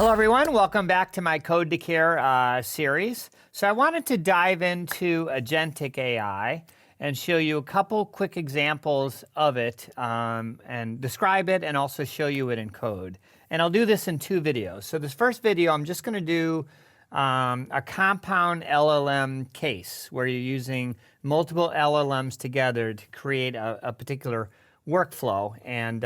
Hello, everyone. Welcome back to my Code to Care series. So I wanted to dive into Agentic AI and show you a couple quick examples of it and describe it and also show you it in code. And I'll do this in two videos. So this first video, I'm just going to do a compound LLM case where you're using multiple LLMs together to create a particular workflow, and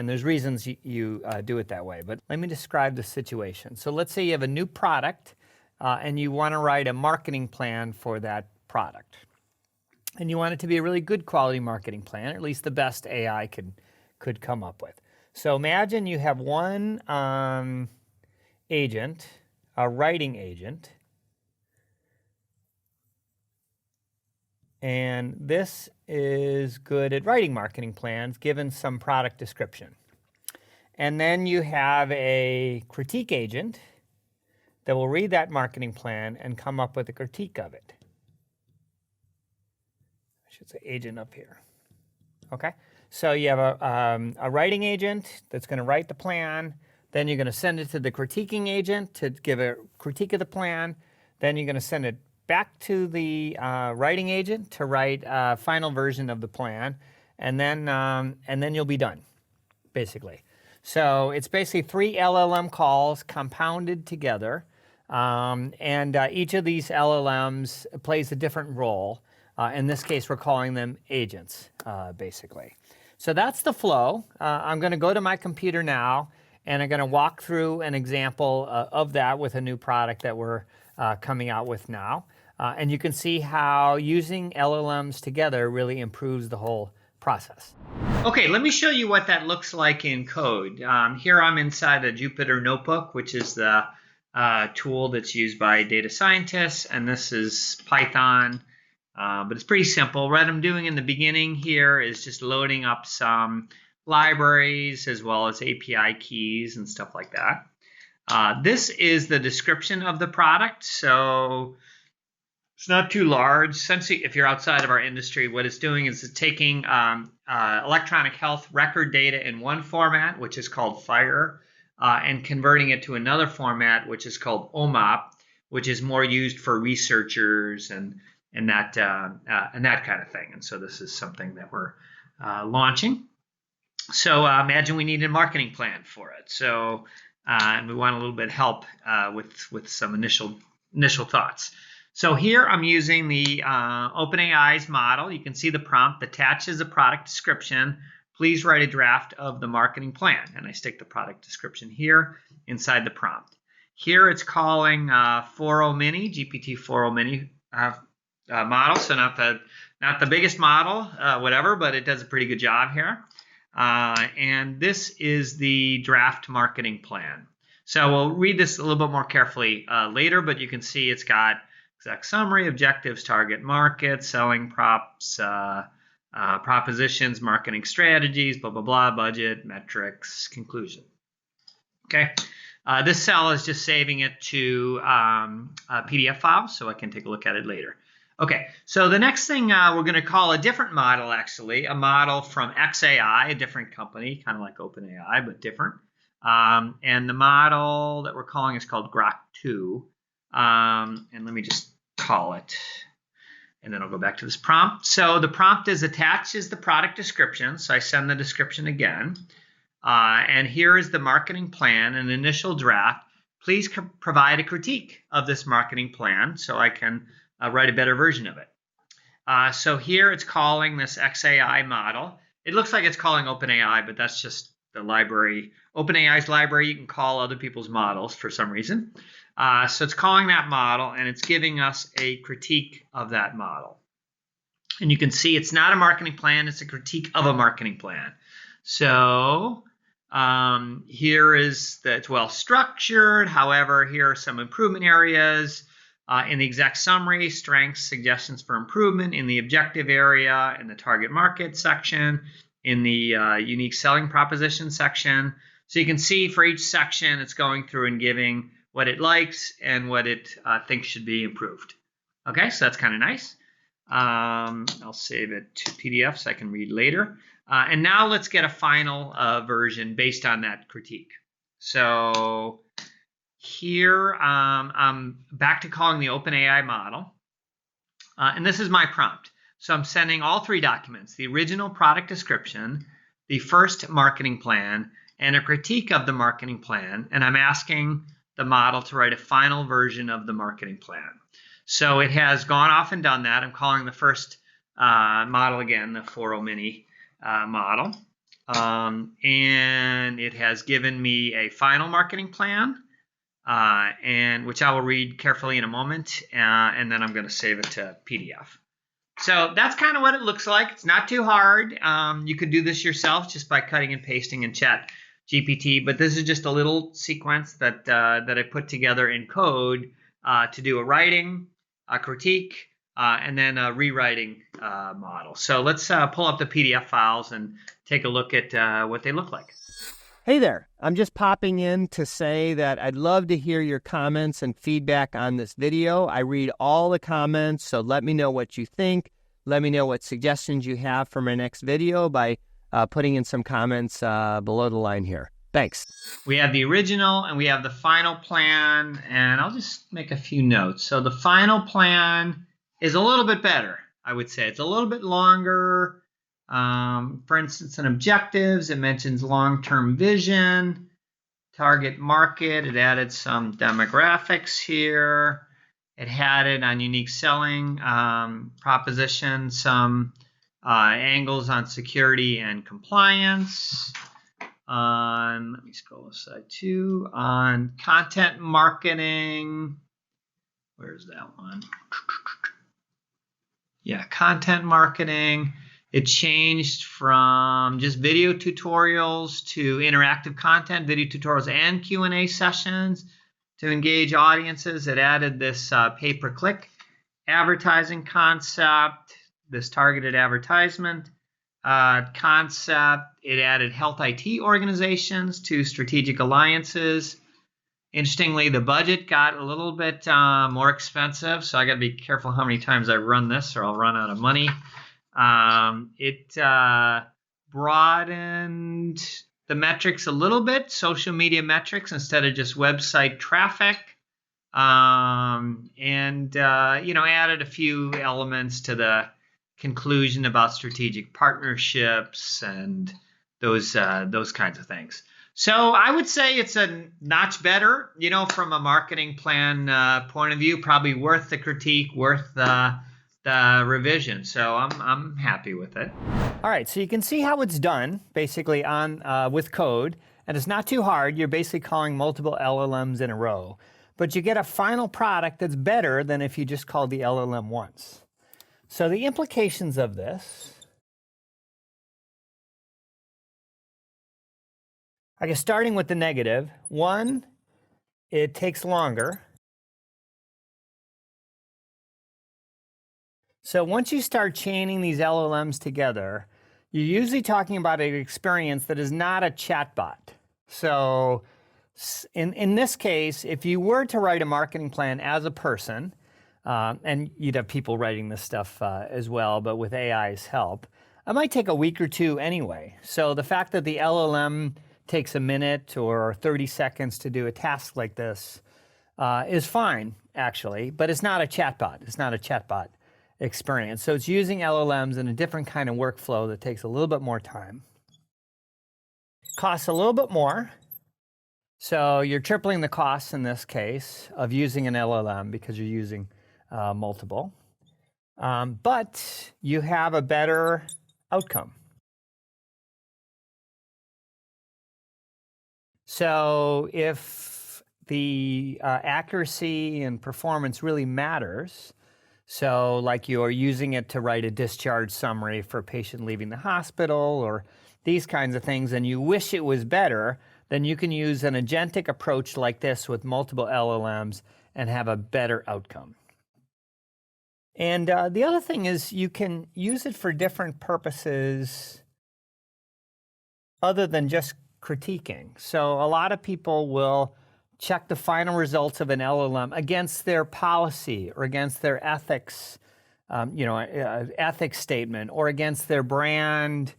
there's reasons you do it that way. But let me describe the situation. So let's say you have a new product, and you want to write a marketing plan for that product. And you want it to be a really good quality marketing plan, or at least the best AI could come up with. So imagine you have one agent, a writing agent, and this is good at writing marketing plans given some product description. And then you have a critique agent that will read that marketing plan and come up with a critique of it. I should say agent up here. Okay, so you have a writing agent that's going to write the plan. Then you're going to send it to the critiquing agent to give a critique of the plan. Then you're going to send it back to the writing agent to write a final version of the plan, and then you'll be done, basically. So it's basically 3 LLM calls compounded together, and each of these LLMs plays a different role. In this case, we're calling them agents, basically. So that's the flow. I'm going to go to my computer now, and I'm going to walk through an example of that with a new product that we're coming out with now. And you can see how using LLMs together really improves the whole process. Okay, let me show you what that looks like in code. Here I'm inside a Jupyter Notebook, which is the tool that's used by data scientists, and this is Python, but it's pretty simple. What I'm doing in the beginning here is just loading up some libraries as well as API keys and stuff like that. This is the description of the product, so it's not too large. Essentially, if you're outside of our industry, what it's doing is it's taking electronic health record data in one format, which is called FHIR, and converting it to another format, which is called OMOP, which is more used for researchers and that kind of thing. And so this is something that we're launching. So imagine we need a marketing plan for it. So and we want a little bit of help with some initial thoughts. So here I'm using the OpenAI's model. You can see the prompt attaches a product description. Please write a draft of the marketing plan. And I stick the product description here inside the prompt. Here it's calling 4.0 Mini, GPT 4.0 Mini model. So not the biggest model, whatever, but it does a pretty good job here. And this is the draft marketing plan. So we'll read this a little bit more carefully later, but you can see it's got exact summary, objectives, target market, selling props, propositions, marketing strategies, blah, blah, blah, budget, metrics, conclusion. Okay. This cell is just saving it to a PDF file, so I can take a look at it later. Okay, so the next thing we're going to call a different model, actually, a model from XAI, a different company, kind of like OpenAI, but different. And the model that we're calling is called Grok 2. And let me just call it, and then I'll go back to this prompt. So the prompt is attached is the product description. So I send the description again. And here is the marketing plan, an initial draft. Please provide a critique of this marketing plan so I can write a better version of it. So here it's calling this XAI model. It looks like it's calling OpenAI, but that's just the library. OpenAI's library, you can call other people's models for some reason. So it's calling that model, and it's giving us a critique of that model. And you can see it's not a marketing plan, it's a critique of a marketing plan. So here is that it's well structured. However, here are some improvement areas. In the exact summary, strengths, suggestions for improvement. In the objective area, in the target market section, in the unique selling proposition section. So you can see for each section, it's going through and giving what it likes and what it thinks should be improved. Okay, so that's kind of nice. I'll save it to PDF so I can read later. And now let's get a final version based on that critique. So here I'm back to calling the OpenAI model. And this is my prompt. So I'm sending all 3 documents, the original product description, the first marketing plan, and a critique of the marketing plan. And I'm asking the model to write a final version of the marketing plan. So it has gone off and done that. I'm calling the first model again, the 4.0 mini model. And it has given me a final marketing plan, and which I will read carefully in a moment, and then I'm going to save it to PDF. So that's kind of what it looks like. It's not too hard. You could do this yourself just by cutting and pasting in Chat GPT, but this is just a little sequence that I put together in code to do a writing, a critique, and then a rewriting model. So let's pull up the PDF files and take a look at what they look like. Hey there, I'm just popping in to say that I'd love to hear your comments and feedback on this video. I read all the comments, so let me know what you think. Let me know what suggestions you have for my next video by putting in some comments below the line here. Thanks. We have the original and we have the final plan, and I'll just make a few notes. So the final plan is a little bit better, I would say. It's a little bit longer. For instance, in objectives, it mentions long-term vision, target market. It added some demographics here. It had it on unique selling proposition, some angles on security and compliance. Let me scroll aside too. On content marketing, where's that one? Yeah, content marketing. It changed from just video tutorials to interactive content, video tutorials and Q&A sessions to engage audiences. It added this pay-per-click advertising concept, this targeted advertisement concept. It added health IT organizations to strategic alliances. Interestingly, the budget got a little bit more expensive, so I got to be careful how many times I run this or I'll run out of money. It broadened the metrics a little bit, social media metrics instead of just website traffic, and added a few elements to the conclusion about strategic partnerships and those kinds of things. So I would say it's a notch better, from a marketing plan point of view, probably worth the critique, worth the revision. So I'm happy with it. All right, so you can see how it's done basically on with code, and it's not too hard. You're basically calling multiple LLMs in a row, but you get a final product that's better than if you just called the LLM once. So the implications of this, I guess starting with the negative, one, it takes longer. So once you start chaining these LLMs together, you're usually talking about an experience that is not a chatbot. So in this case, if you were to write a marketing plan as a person, and you'd have people writing this stuff as well, but with AI's help, it might take a week or two anyway. So the fact that the LLM takes a minute or 30 seconds to do a task like this is fine, actually, but it's not a chatbot. It's not a chatbot experience. So it's using LLMs in a different kind of workflow that takes a little bit more time. Costs a little bit more. So you're tripling the costs in this case of using an LLM because you're using multiple. But you have a better outcome. So if the accuracy and performance really matters, so like you're using it to write a discharge summary for a patient leaving the hospital or these kinds of things, and you wish it was better, then you can use an agentic approach like this with multiple LLMs and have a better outcome. And the other thing is you can use it for different purposes other than just critiquing. So a lot of people will check the final results of an LLM against their policy or against their ethics, ethics statement, or against their brand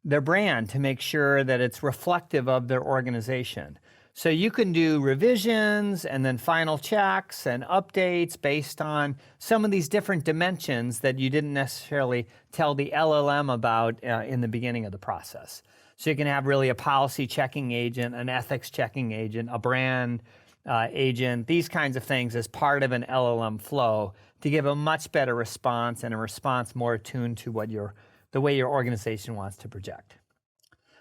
to make sure that it's reflective of their organization. So you can do revisions and then final checks and updates based on some of these different dimensions that you didn't necessarily tell the LLM about in the beginning of the process. So you can have really a policy checking agent, an ethics checking agent, a brand agent, these kinds of things as part of an LLM flow to give a much better response and a response more attuned to what the way your organization wants to project.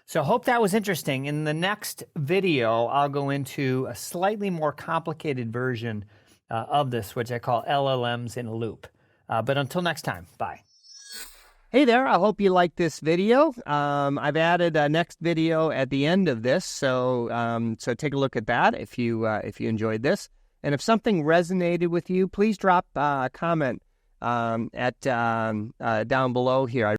So hope that was interesting. In the next video, I'll go into a slightly more complicated version of this, which I call LLMs in a loop. But until next time, bye. Hey there, I hope you liked this video. I've added a next video at the end of this, so take a look at that if you enjoyed this. And if something resonated with you, please drop a comment down below here.